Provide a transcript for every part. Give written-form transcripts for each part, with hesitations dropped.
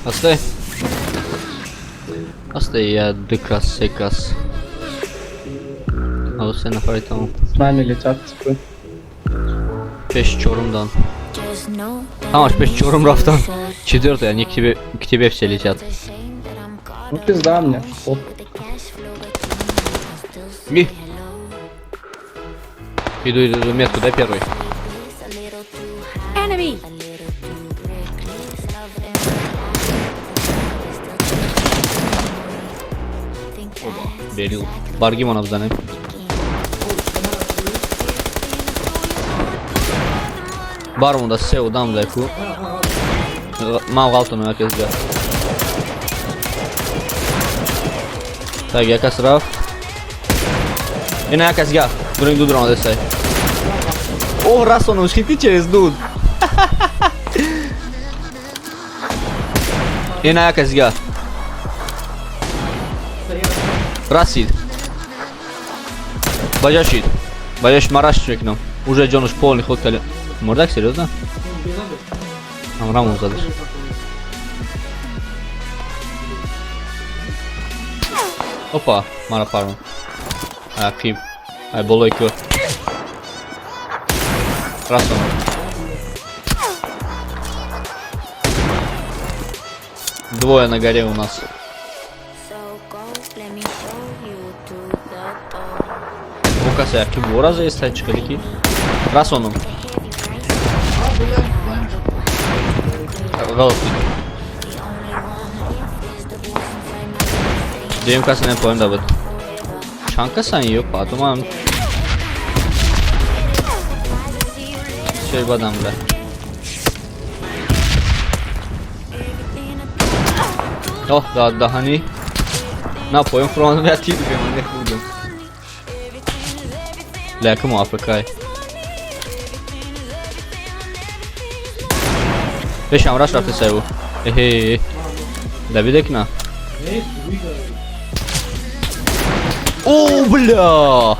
Astaj. Astaj ya dykas sekas. Al sen nafar tamam. С нами летят типы. 5 Чорумдан. Там аж 5 Чорум Рафтан. 4, они к тебе все летят. Ну пизда мне. Оп. Иду, метку, дай первый. Enemy! Beril. Bargim ona bzany. Barmu da se udam leku. Mam galto na jakieś gdzie. Tak, jakaś raf. I na jakaś gdzie. Durun dudron desaj. O, raz onu, šitiće je zdud. I na jakaś gdzie. Rasid. Bajašid. Bajaš maraš čekno. Уже Джон уж полный ход кали. Мордак, серьезно? Нам раму задашь. Опа, мара пару. А, кип. Ай, болойку. Раз он. Двое на горе у нас. Bukası ya ki bu orası esta çıkarıki. Ras onun. Galip. Diyem kasını yapalım da bu. Çanka sen yok patumam. Şey badam bile. Oh da hani. Ne yapayım? Fransa ve atayım ben ne buldum. Leka mu AFK. Veš am raš rafte sevu. Ehe. Da videk na. Oh bля.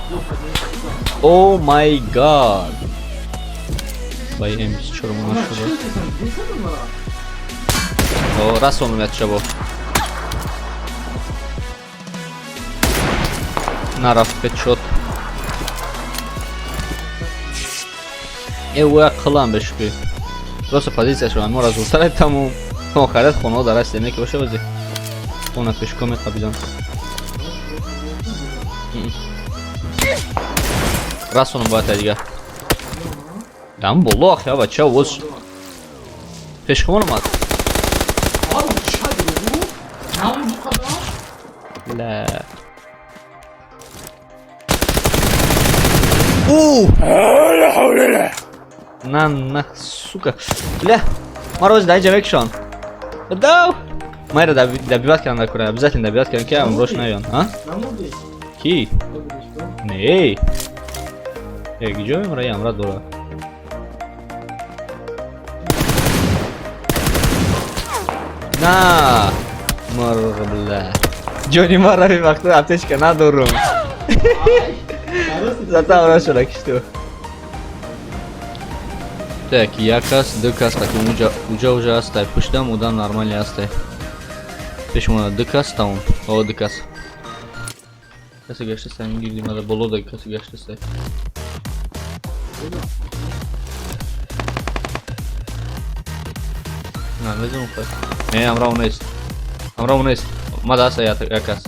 Oh my god. Bayım çorumu našlo. O raz onu met trzeba. Na raf petshot. Evo ja klan beški. Просто позиция, что мы разустали тому. Ну, харет хоно да расте неки вообще вози. Она пешком это обиден. Раз он будет одига. Там было, я бача воз. Пешком он мат. Ла. На, сука. Бля, Мороз, дай джавек шон. Да. Майра, добивать кана кура, обязательно добивать кана, я вам брошу на район, а? Ки? Ней. Где мы раям, радура? На. Мор, бля. Джонни Мара, вахту аптечка на дуру. Зато урошила кишту. Так, якас, дыкас, так уже оставь. Пуштам, удан нормально оставь. Почему дыкас там? О, дыкас. Касы geçti sen girdiğim ada bolo da kası geçti sen. Ne zaman kız? Ne amra unes. Amra unes. Mada saya yakas.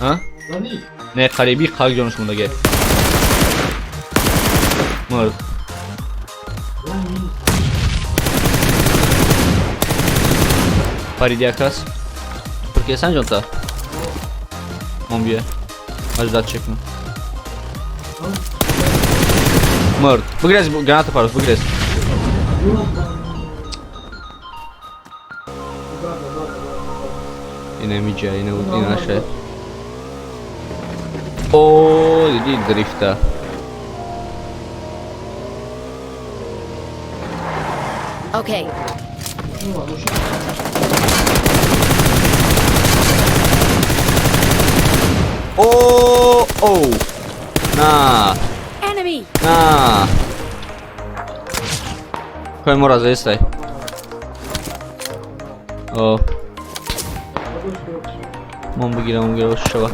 Ha? Ne karibi kalk konuşmunda gel. Mor. Paridiakas. Porque sen jonta. Mombie. Ajda çekme. Mor. Выгрыз гранату парус, выгрыз. Yine mica, yine aşağı. O, dedi drifta. Okay. Oh, oh. Na. Enemy. Na. Kojmo razvestaj. O. Mam بگیرم شوا.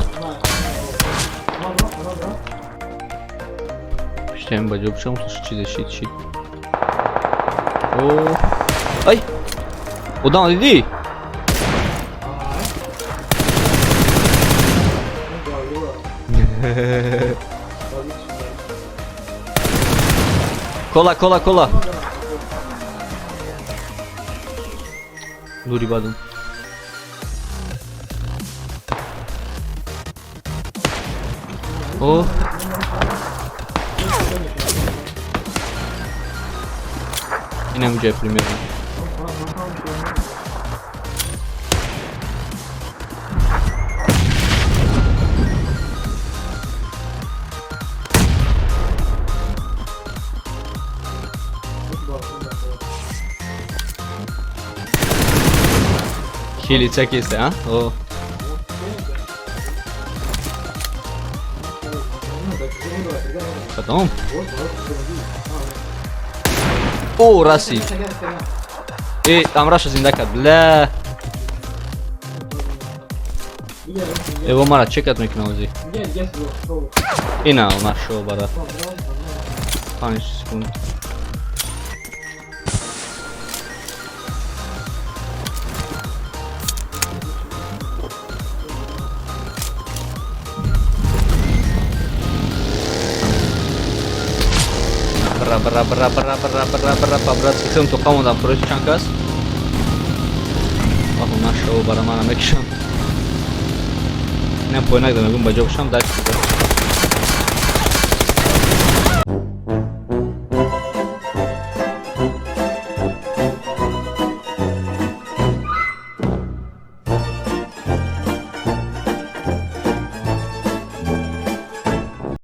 Chciałem będzie uprzejmą, to shit. O. Aj! Udało, Didi! Kola! Duri badın. O. Yine mi ceplim ya? Хили всякие есть, а? О. Потом? О, Раси. Там Раша зиндака, бля. Evo mara čekat nek nauzi. Ina našao bara. 15 sekundi. Bra, bratski, chcem to komu dam proći čankas. Ovo našao bara mana mekšan. Nemam pojnak da me gumba džokšam, dajte se da.